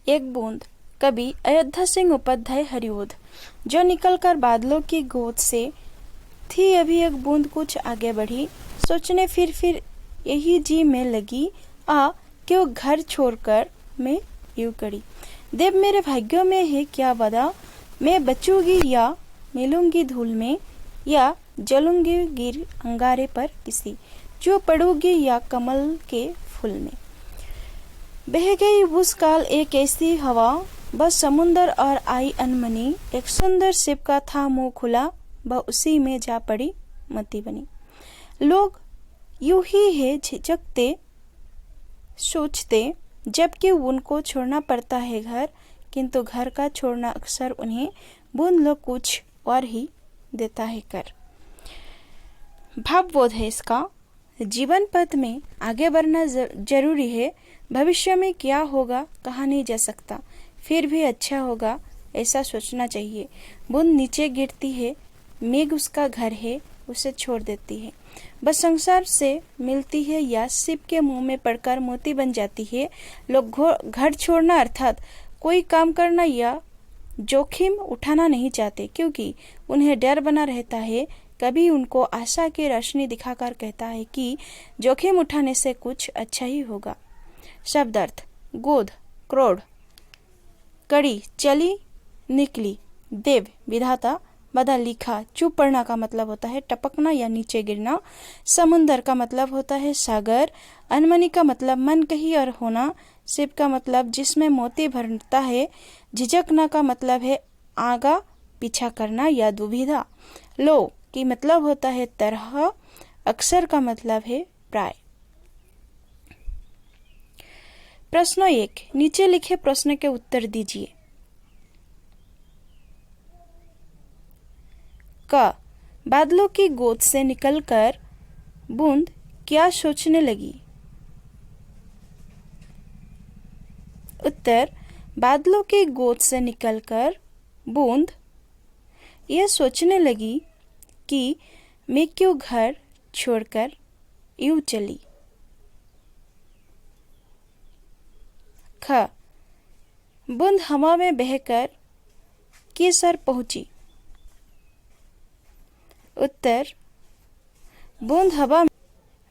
एक बूंद। कवि अयोध्या सिंह उपाध्याय हरिओद। जो निकलकर बादलों की गोद से थी अभी एक बूंद कुछ आगे बढ़ी, सोचने फिर यही जी में लगी, आ क्यों घर छोड़कर मैं यूं कड़ी। देव मेरे भाग्यों में है क्या वादा, मैं बचूंगी या मिलूंगी धूल में, या जलूंगी गिर अंगारे पर किसी, जो पड़ूंगी या कमल के फूल में। बह गई उस काल एक ऐसी हवा, बस समुंदर और आई अनमनी, एक सुंदर शिप का था मुंह खुला, वह उसी में जा पड़ी मती बनी। लोग यूं ही है झिझकते सोचते, जबकि उनको छोड़ना पड़ता है घर, किंतु घर का छोड़ना अक्सर उन्हें बूंद लो कुछ और ही देता है कर। भावबोध है इसका। जीवन पथ में आगे बढ़ना जरूरी है। भविष्य में क्या होगा कहा नहीं जा सकता, फिर भी अच्छा होगा ऐसा सोचना चाहिए। बूंद नीचे गिरती है, मेघ उसका घर है, उसे छोड़ देती है। बस संसार से मिलती है या सिप के मुंह में पड़कर मोती बन जाती है। लोग घर छोड़ना अर्थात कोई काम करना या जोखिम उठाना नहीं चाहते, क्योंकि उन्हें डर बना रहता है। कभी उनको आशा की रोशनी दिखाकर कहता है कि जोखिम उठाने से कुछ अच्छा ही होगा। शब्दार्थ: गोद, क्रोध, कड़ी, चली, निकली, देव, विधाता, बदा, लिखा। चुप पड़ना का मतलब होता है टपकना या नीचे गिरना। समुंदर का मतलब होता है सागर। अनमनी का मतलब मन कही और होना। शिव का मतलब जिसमें मोती भरता है। झिझकना का मतलब है आगा पीछा करना या दुविधा। लो की मतलब होता है तरह। अक्सर का मतलब है प्राय। प्रश्न 1, नीचे लिखे प्रश्न के उत्तर दीजिए। क, बादलों की गोद से निकलकर बूंद क्या सोचने लगी। उत्तर: बादलों की गोद से निकलकर बूंद यह सोचने लगी कि मैं क्यों घर छोड़कर यूं चली। ख, बूंद हवा में बहकर किस ओर पहुंची। उत्तर: बूंद हवा में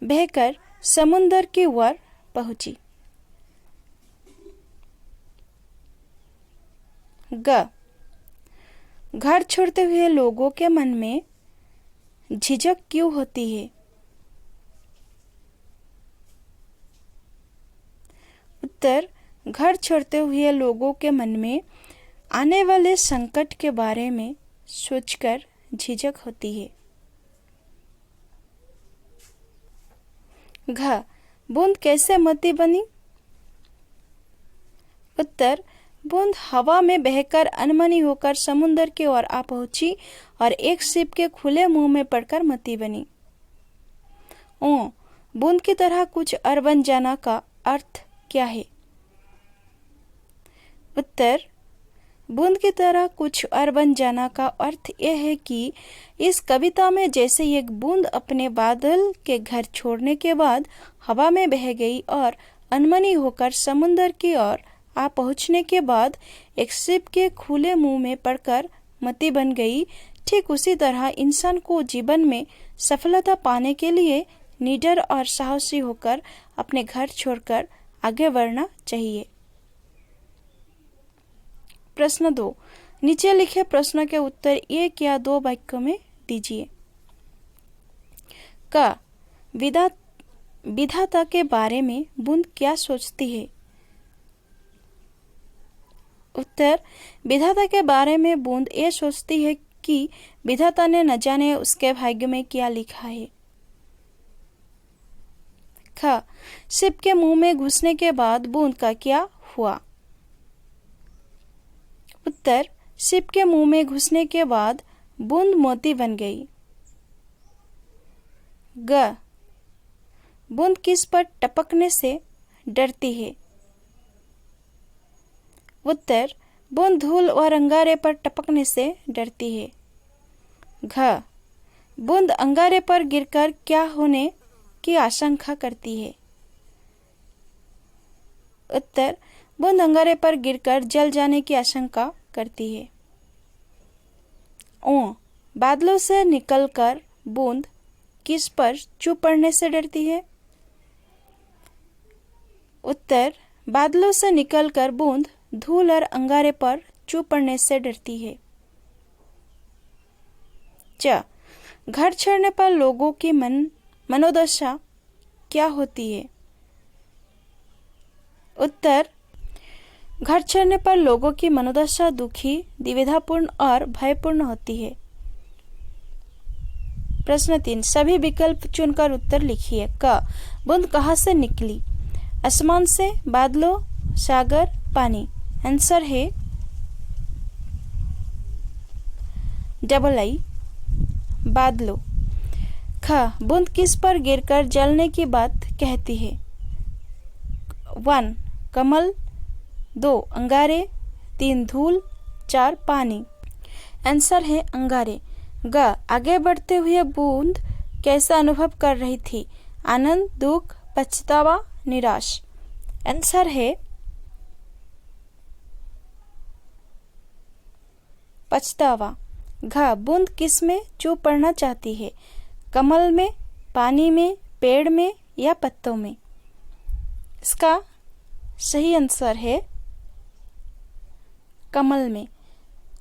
बहकर समुंदर की ओर पहुंची। ग, घर छोड़ते हुए लोगों के मन में झिझक क्यों होती है। उत्तर: घर छोड़ते हुए लोगों के मन में आने वाले संकट के बारे में सोचकर झिझक होती है। घ, बूंद कैसे मोती बनी। उत्तर: बूंद हवा में बहकर अनमनी होकर समुंदर की ओर आ पहुंची और एक शिप के खुले मुंह में पड़कर मोती बनी। ओ, बूंद की तरह कुछ और बन जाना का अर्थ क्या है। उत्तर: बूंद की तरह कुछ और बन जाना का अर्थ यह है कि इस कविता में जैसे एक बूंद अपने बादल के घर छोड़ने के बाद हवा में बह गई और अनमनी होकर समुंदर की ओर आ पहुंचने के बाद एक शिप के खुले मुंह में पड़कर मती बन गई, ठीक उसी तरह इंसान को जीवन में सफलता पाने के लिए निडर और साहसी होकर अपने घर छोड़कर आगे बढ़ना चाहिए। प्रश्न 2, नीचे लिखे प्रश्न के उत्तर एक या दो वाक्यों में दीजिए। क, विधाता के बारे में बूंद क्या सोचती है। उत्तर: विधाता के बारे में बूंद ये सोचती है कि विधाता ने न जाने उसके भाग्य में क्या लिखा है। ख, शिप के मुंह में घुसने के बाद बूंद का क्या हुआ। उत्तर: शिप के मुंह में घुसने के बाद बूंद मोती बन गई। ग, बूंद किस पर टपकने से डरती है। उत्तर: बूंद धूल और अंगारे पर टपकने से डरती है। घ, बूंद अंगारे पर गिरकर क्या होने की आशंका करती है। उत्तर: बूंद अंगारे पर गिरकर जल जाने की आशंका करती है। ओ, बादलों से निकलकर बूंद किस पर चू पड़ने से डरती है? उत्तर, बादलों से निकलकर बूंद धूल और अंगारे पर चू पड़ने से डरती है। च, घर छोड़ने पर लोगों की मनोदशा क्या होती है? उत्तर, घर छोड़ने पर लोगों की मनोदशा दुखी, द्विधापूर्ण और भयपूर्ण होती है। प्रश्न 3, सभी विकल्प चुनकर उत्तर लिखिए। क, बूंद कहाँ से निकली? आसमान से, बादलों, सागर, पानी। आंसर है डबल आई, बादलों। ख, बूंद किस पर गिरकर जलने की बात कहती है? 1, कमल, 2, अंगारे, 3, धूल, 4, पानी। आंसर है अंगारे। ग, आगे बढ़ते हुए बूंद कैसा अनुभव कर रही थी? आनंद, दुख, पछतावा, निराश। आंसर है पछतावा। घ, बूंद किस में चू पड़ना चाहती है? कमल में, पानी में, पेड़ में या पत्तों में? इसका सही आंसर है कमल में।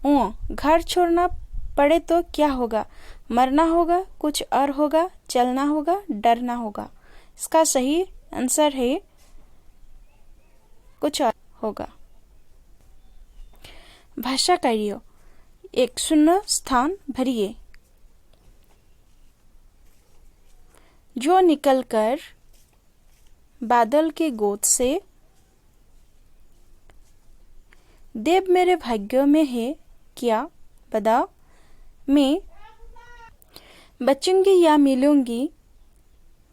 ओ, घर छोड़ना पड़े तो क्या होगा? मरना होगा, कुछ और होगा, चलना होगा, डरना होगा। इसका सही आंसर है कुछ और होगा। भाषा कार्य, एक शून्य स्थान भरिए। जो निकलकर बादल के गोद से, देव मेरे भाग्यों में है क्या बता, मैं बचूंगी या मिलूंगी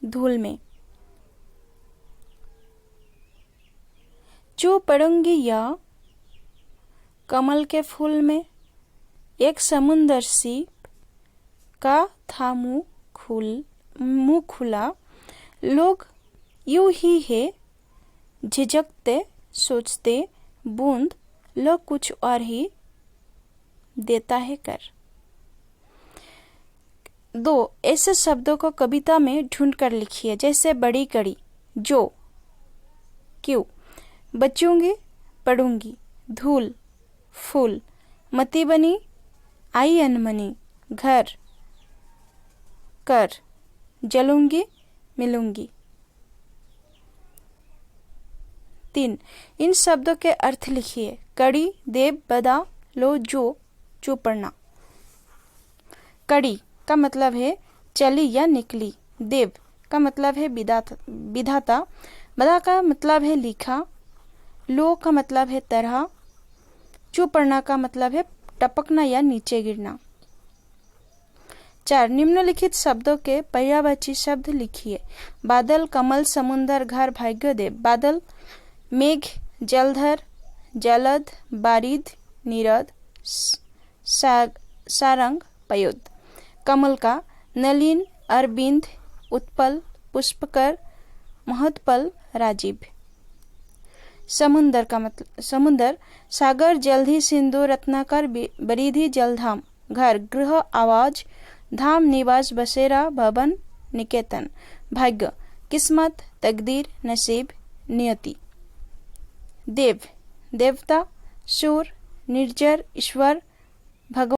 धूल में, चू पड़ूंगी या कमल के फूल में, एक समुंदर सीप का था मुंह खुला, लोग यूं ही है झिझकते सोचते, बूंद लोग कुछ और ही देता है कर। 2, ऐसे शब्दों को कविता में ढूंढ कर लिखिए, जैसे बड़ी कड़ी, जो, क्यों, बचूंगी, पढ़ूंगी, धूल, फूल, मती बनी, आई अनमनी, घर, कर, जलूंगी, मिलूंगी। 3, इन शब्दों के अर्थ लिखिए। कड़ी, देव, बदा, लो, जो, चू पड़ना। कड़ी का मतलब है चली या निकली। देव का मतलब है विधाता। बदा का मतलब है लिखा। लो का मतलब है तरह। चू पड़ना का मतलब है टपकना या नीचे गिरना। 4, निम्नलिखित शब्दों के पर्यायवाची शब्द लिखिए। बादल, कमल, समुंदर, घर, भाग्य, देव। बादल, मेघ, जलधर, जलद, बारिद, नीरद, सारंग, पयोद। कमल का नलिन, अरविंद, उत्पल, पुष्पकर, महोत्पल, राजीव। समुंदर का मतलब समुंदर, सागर, जलधि, सिंधु, रत्नाकर, बरिधि, जलधाम। घर, गृह, आवाज, धाम, निवास, बसेरा, भवन, निकेतन। भाग्य, किस्मत, तकदीर, नसीब, नियति। देव, देवता, सूर, निर्जर, ईश्वर, भगवान।